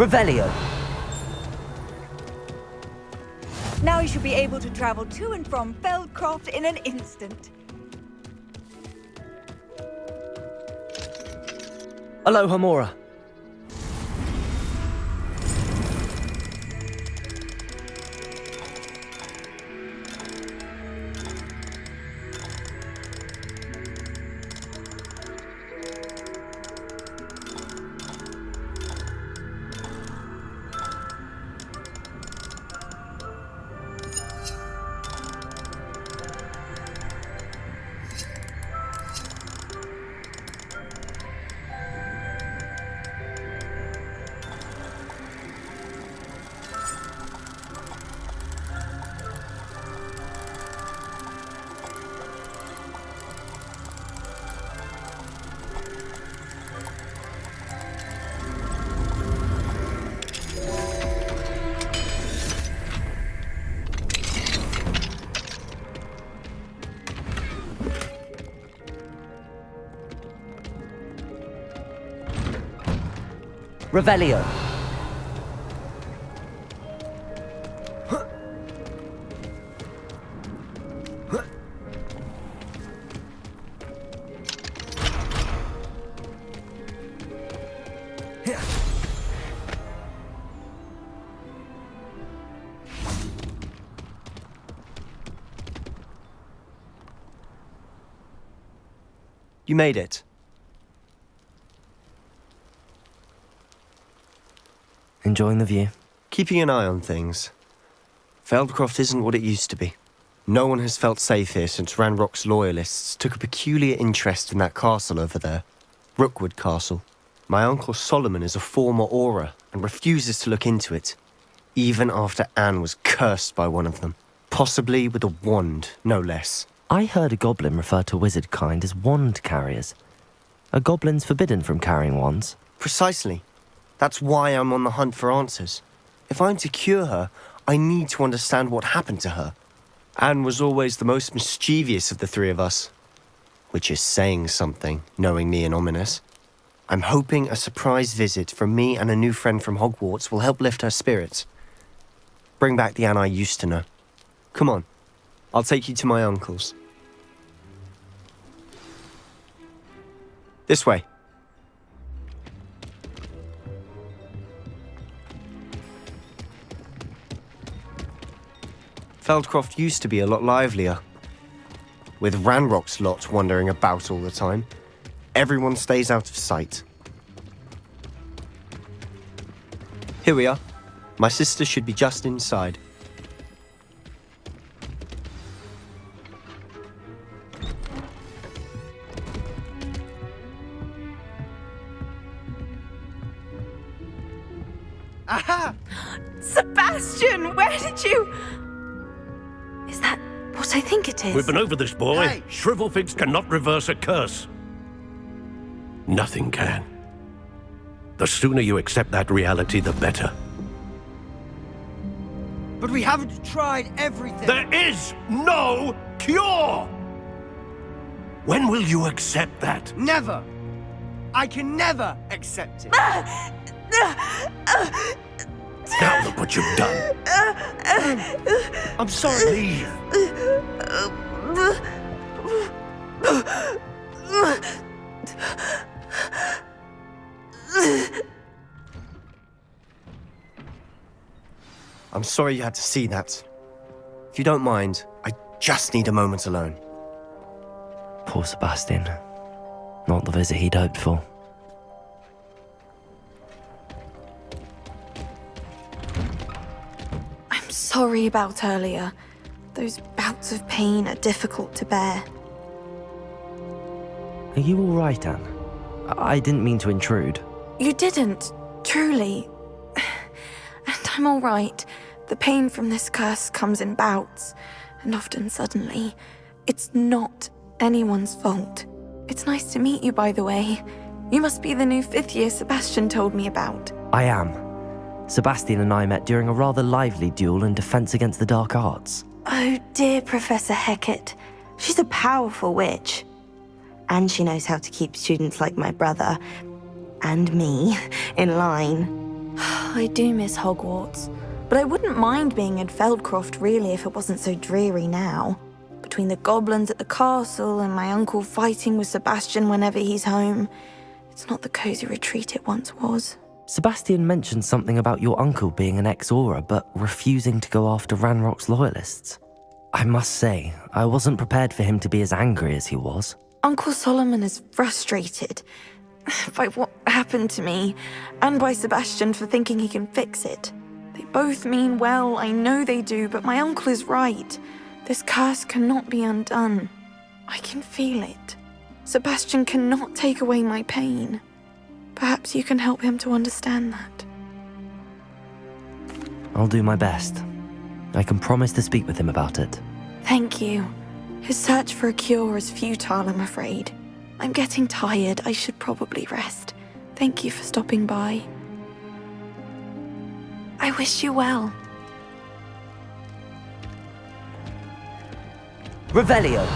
Revelio. Now you should be able to travel to and from Feldcroft in an instant. Aloha Mora. Revelio. You made it. Enjoying the view? Keeping an eye on things. Feldcroft isn't what it used to be. No one has felt safe here since Ranrock's loyalists took a peculiar interest in that castle over there. Rookwood Castle. My uncle Solomon is a former Auror and refuses to look into it, even after Anne was cursed by one of them. Possibly with a wand, no less. I heard a goblin refer to wizard kind as wand carriers. Are goblins forbidden from carrying wands? Precisely. That's why I'm on the hunt for answers. If I'm to cure her, I need to understand what happened to her. Anne was always the most mischievous of the three of us. Which is saying something, knowing me and Ominous. I'm hoping a surprise visit from me and a new friend from Hogwarts will help lift her spirits. Bring back the Anne I used to know. Come on, I'll take you to my uncle's. This way. Feldcroft used to be a lot livelier. With Ranrock's lot wandering about all the time, everyone stays out of sight. Here we are. My sister should be just inside. Aha! Sebastian, where did you... Is that what I think it is? We've been over this, boy. Hey. Shrivelfigs cannot reverse a curse. Nothing can. The sooner you accept that reality, the better. But we haven't tried everything. There is no cure! When will you accept that? Never. I can never accept it. Now look what you've done. I'm sorry. Leave. I'm sorry you had to see that. If you don't mind, I just need a moment alone. Poor Sebastian. Not the visit he'd hoped for. I'm sorry about earlier. Those bouts of pain are difficult to bear. Are you all right, Anne? I didn't mean to intrude. You didn't, truly. And I'm all right. The pain from this curse comes in bouts, and often suddenly. It's not anyone's fault. It's nice to meet you, by the way. You must be the new 5th year Sebastian told me about. I am. Sebastian and I met during a rather lively duel in Defense Against the Dark Arts. Oh dear, Professor Hecat. She's a powerful witch. And she knows how to keep students like my brother, and me, in line. I do miss Hogwarts, but I wouldn't mind being in Feldcroft really if it wasn't so dreary now. Between the goblins at the castle and my uncle fighting with Sebastian whenever he's home, it's not the cozy retreat it once was. Sebastian mentioned something about your uncle being an ex-Auror, but refusing to go after Ranrock's loyalists. I must say, I wasn't prepared for him to be as angry as he was. Uncle Solomon is frustrated by what happened to me, and by Sebastian for thinking he can fix it. They both mean well, I know they do, but my uncle is right. This curse cannot be undone. I can feel it. Sebastian cannot take away my pain. Perhaps you can help him to understand that. I'll do my best. I can promise to speak with him about it. Thank you. His search for a cure is futile, I'm afraid. I'm getting tired. I should probably rest. Thank you for stopping by. I wish you well. Revelio!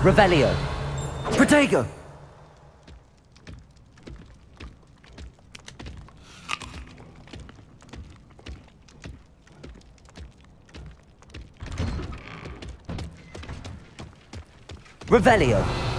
Revelio! Protego! Revelio!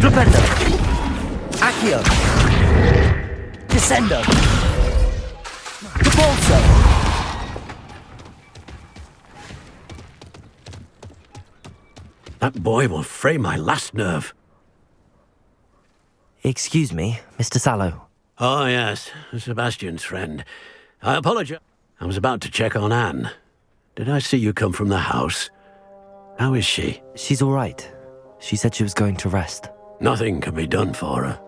Flipendo! Accio! Descendo! Debolso! That boy will fray my last nerve. Excuse me, Mr. Sallow. Oh, yes, Sebastian's friend. I apologize. I was about to check on Anne. Did I see you come from the house? How is she? She's all right. She said she was going to rest. Nothing can be done for her.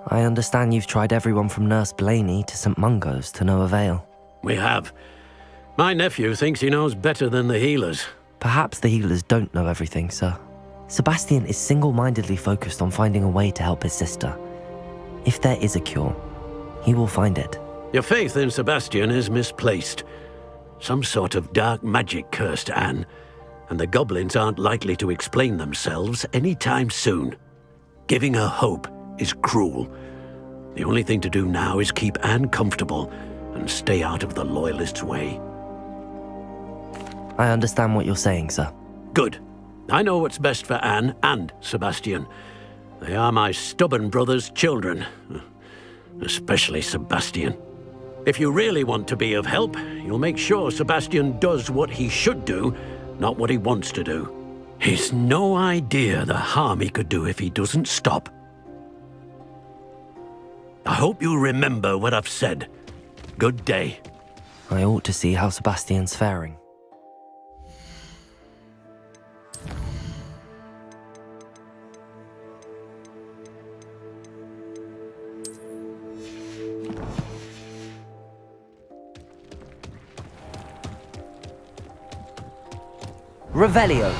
I understand you've tried everyone from Nurse Blaney to St. Mungo's to no avail. We have. My nephew thinks he knows better than the healers. Perhaps the healers don't know everything, sir. Sebastian is single-mindedly focused on finding a way to help his sister. If there is a cure, he will find it. Your faith in Sebastian is misplaced. Some sort of dark magic cursed Anne, and the goblins aren't likely to explain themselves anytime soon. Giving her hope is cruel. The only thing to do now is keep Anne comfortable and stay out of the Loyalists' way. I understand what you're saying, sir. Good. I know what's best for Anne and Sebastian. They are my stubborn brother's children. Especially Sebastian. If you really want to be of help, you'll make sure Sebastian does what he should do, not what he wants to do. He's no idea the harm he could do if he doesn't stop. I hope you'll remember what I've said. Good day. I ought to see how Sebastian's faring. Revelio.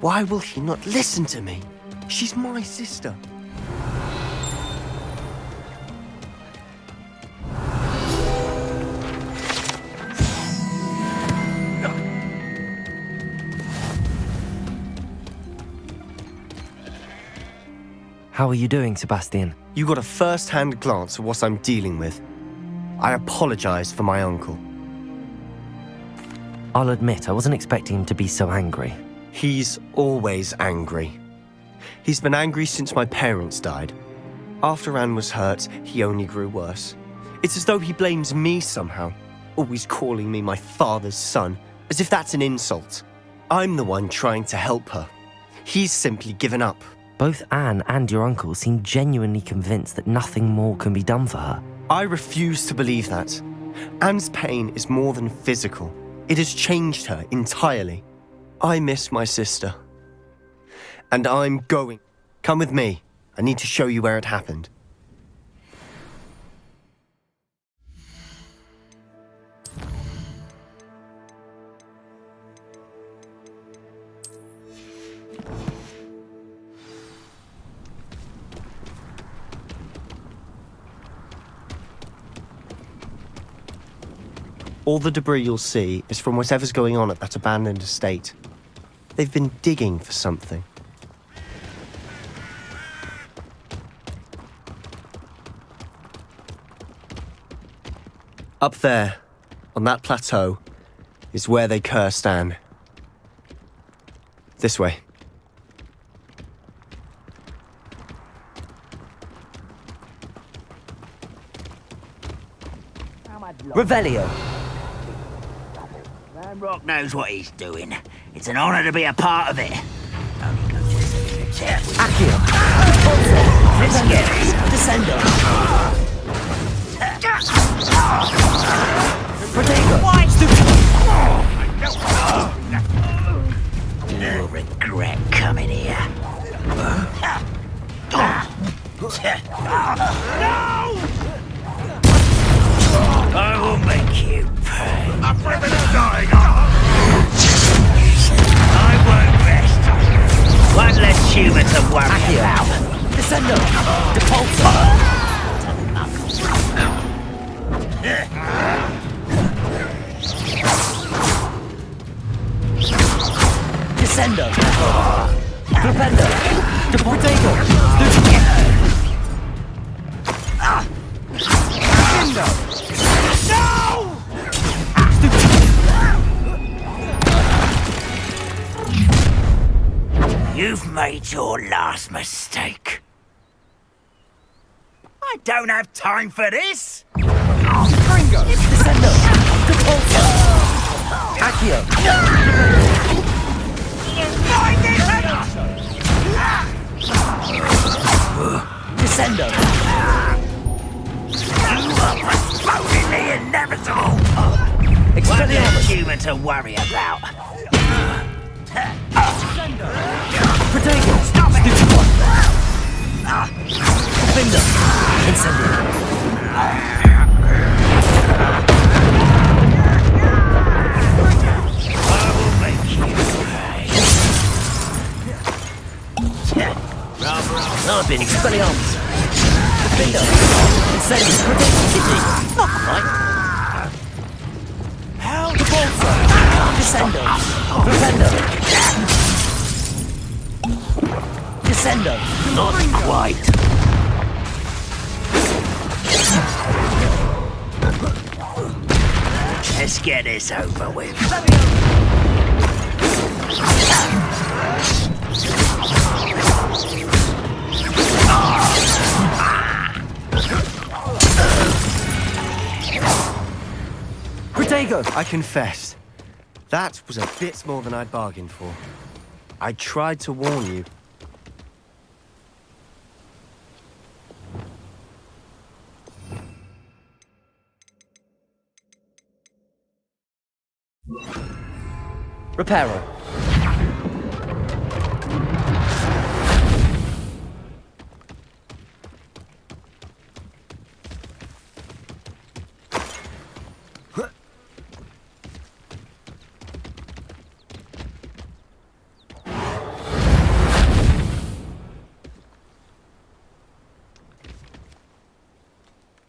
Why will he not listen to me? She's my sister. How are you doing, Sebastian? You got a first-hand glance at what I'm dealing with. I apologize for my uncle. I'll admit, I wasn't expecting him to be so angry. He's always angry. He's been angry since my parents died. After Anne was hurt, he only grew worse. It's as though he blames me somehow, always calling me my father's son, as if that's an insult. I'm the one trying to help her. He's simply given up. Both Anne and your uncle seem genuinely convinced that nothing more can be done for her. I refuse to believe that. Anne's pain is more than physical. It has changed her entirely. I miss my sister. And I'm going. Come with me. I need to show you where it happened. All the debris you'll see is from whatever's going on at that abandoned estate. They've been digging for something. Up there, on that plateau, is where they cursed Anne. This way. Revelio. Rock knows what he's doing. It's an honor to be a part of it. Only go just Accio. Let's get it. Descendo. You'll regret coming here. I will make you pay. I won't rest. One less human to worry about. Descendo. Depulso. Descendo. Flipendo. Deportago. You've made your last mistake. I don't have time for this. Ringo. Descendo. Depulso. Accio. Descendo. You are postponing the inevitable. One less human to worry about. Protego. Stop it! Stupid one. Defender. Incendio. I will make you pay. I've been Expelliarmus. Defender. Incendio. Protego. Kidney. Not quite. How Depulso. Descendo. Defender. Descendo. not quite. Let's get this over with. Protego. I confess, that was a bit more than I'd bargained for. I tried to warn you. Reparo.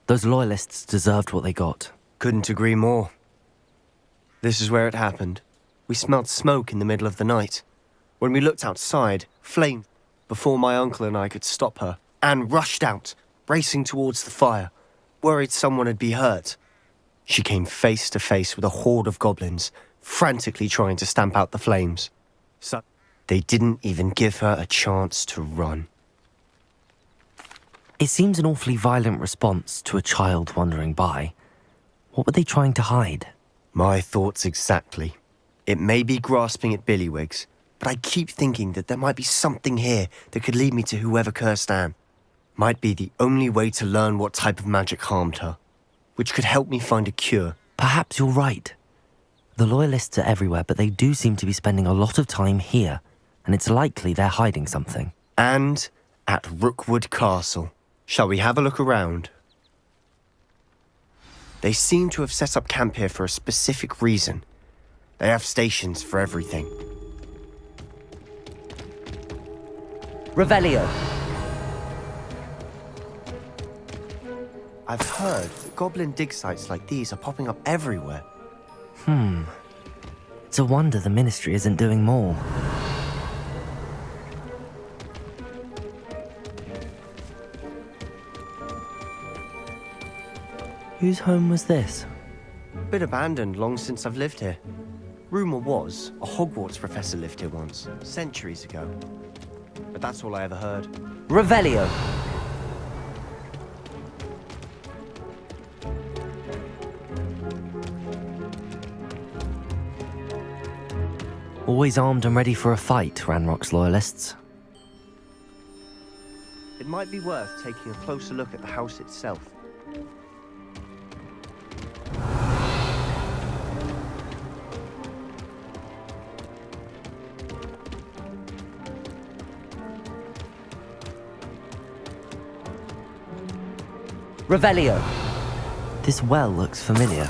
Those loyalists deserved what they got. Couldn't agree more. This is where it happened. We smelled smoke in the middle of the night. When we looked outside, flames. Before my uncle and I could stop her, Anne rushed out, racing towards the fire, worried someone had been hurt. She came face to face with a horde of goblins, frantically trying to stamp out the flames. So they didn't even give her a chance to run. It seems an awfully violent response to a child wandering by. What were they trying to hide? My thoughts exactly. It may be grasping at Billywigs, but I keep thinking that there might be something here that could lead me to whoever cursed Anne. Might be the only way to learn what type of magic harmed her, which could help me find a cure. Perhaps you're right. The loyalists are everywhere, but they do seem to be spending a lot of time here, and it's likely they're hiding something. And at Rookwood Castle. Shall we have a look around? They seem to have set up camp here for a specific reason. They have stations for everything. Revelio. I've heard that goblin dig sites like these are popping up everywhere. It's a wonder the Ministry isn't doing more. Whose home was this? Been abandoned long since I've lived here. Rumour was a Hogwarts professor lived here once, centuries ago. But that's all I ever heard. Revelio. Always armed and ready for a fight, Ranrock's loyalists. It might be worth taking a closer look at the house itself. Revelio. This well looks familiar.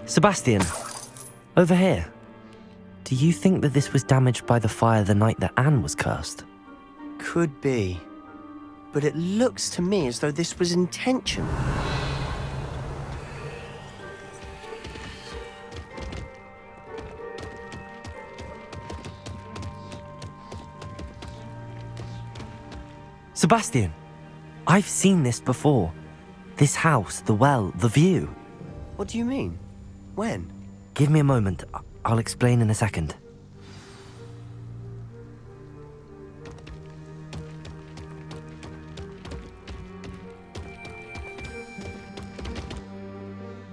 Sebastian, over here. Do you think that this was damaged by the fire the night that Anne was cursed? Could be. But it looks to me as though this was intentional. Sebastian, I've seen this before. This house, the well, the view. What do you mean? When? Give me a moment. I'll explain in a second.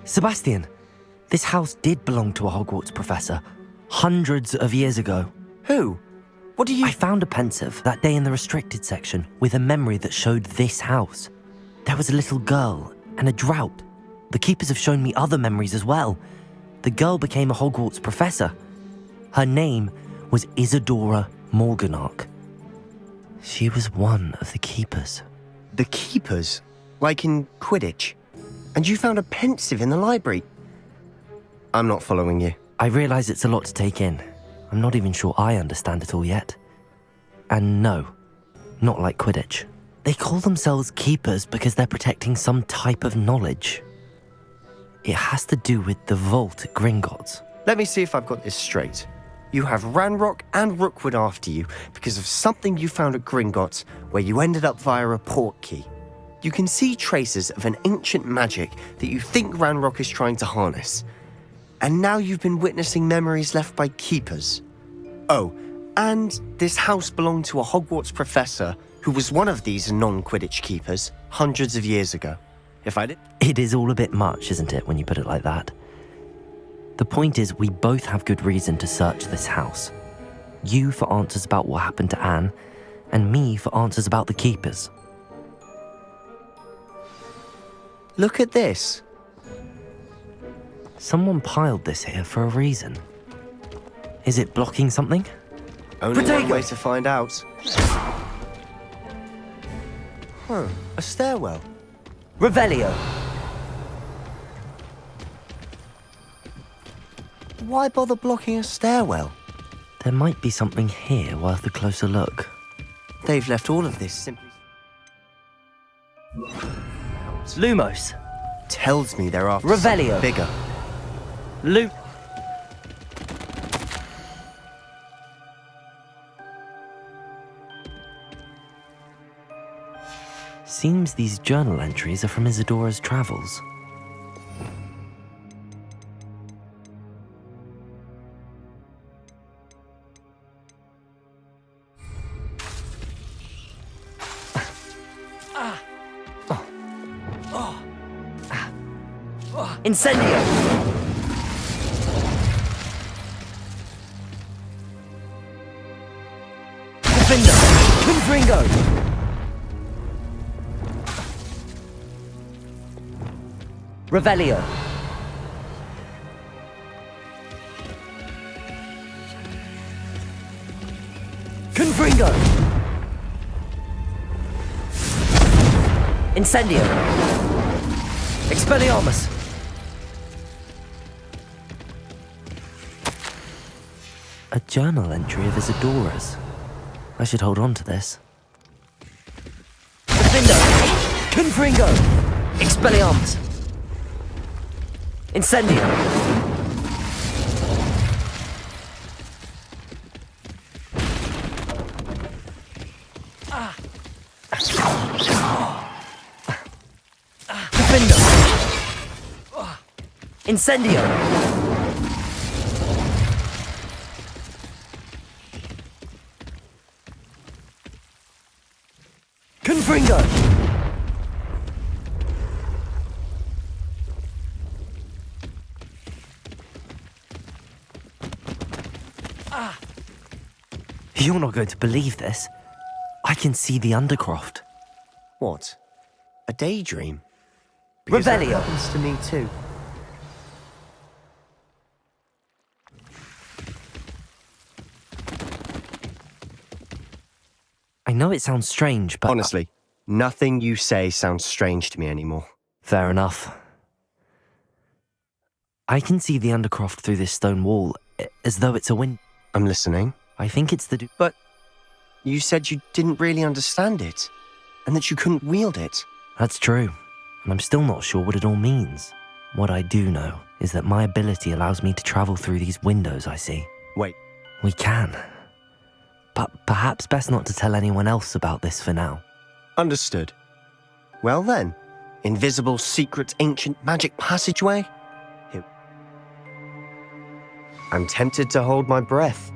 Sebastian, this house did belong to a Hogwarts professor, hundreds of years ago. Who? What do you... I found a pensive that day in the restricted section with a memory that showed this house. There was a little girl and a drought. The keepers have shown me other memories as well. The girl became a Hogwarts professor. Her name was Isadora Morganach. She was one of the keepers. The keepers? Like in Quidditch? And you found a pensive in the library? I'm not following you. I realize it's a lot to take in. I'm not even sure I understand it all yet. And no, not like Quidditch. They call themselves keepers because they're protecting some type of knowledge. It has to do with the vault at Gringotts. Let me see if I've got this straight. You have Ranrock and Rookwood after you because of something you found at Gringotts where you ended up via a portkey. You can see traces of an ancient magic that you think Ranrock is trying to harness. And now you've been witnessing memories left by keepers. Oh, and this house belonged to a Hogwarts professor who was one of these non-Quidditch keepers hundreds of years ago. If I did... It is all a bit much, isn't it, when you put it like that? The point is, we both have good reason to search this house. You for answers about what happened to Anne, and me for answers about the keepers. Look at this. Someone piled this here for a reason. Is it blocking something? Only one way to find out. Huh, a stairwell. Revelio. Why bother blocking a stairwell? There might be something here worth a closer look. They've left all of this simply... Lumos. Tells me they're after Revelio. something bigger. Lu... Seems these journal entries are from Isadora's travels. Incendio! Defender! Confringo! Revelio! Confringo! Incendio! Expelliarmus! A journal entry of Isadora's. I should hold on to this. Defender! Confringo! Expelliarmus! Incendio! Defender! Incendio! Confringo! You're not going to believe this. I can see the Undercroft. What? A daydream? Because that Revelio. happens to me too. I know it sounds strange, but... Honestly, nothing you say sounds strange to me anymore. Fair enough. I can see the Undercroft through this stone wall, as though it's a window. I'm listening. I think it's the... But you said you didn't really understand it, and that you couldn't wield it. That's true, and I'm still not sure what it all means. What I do know is that my ability allows me to travel through these windows I see. Wait, We can. But perhaps best not to tell anyone else about this for now. understood. Well then, invisible, secret, ancient magic passageway? I'm tempted to hold my breath.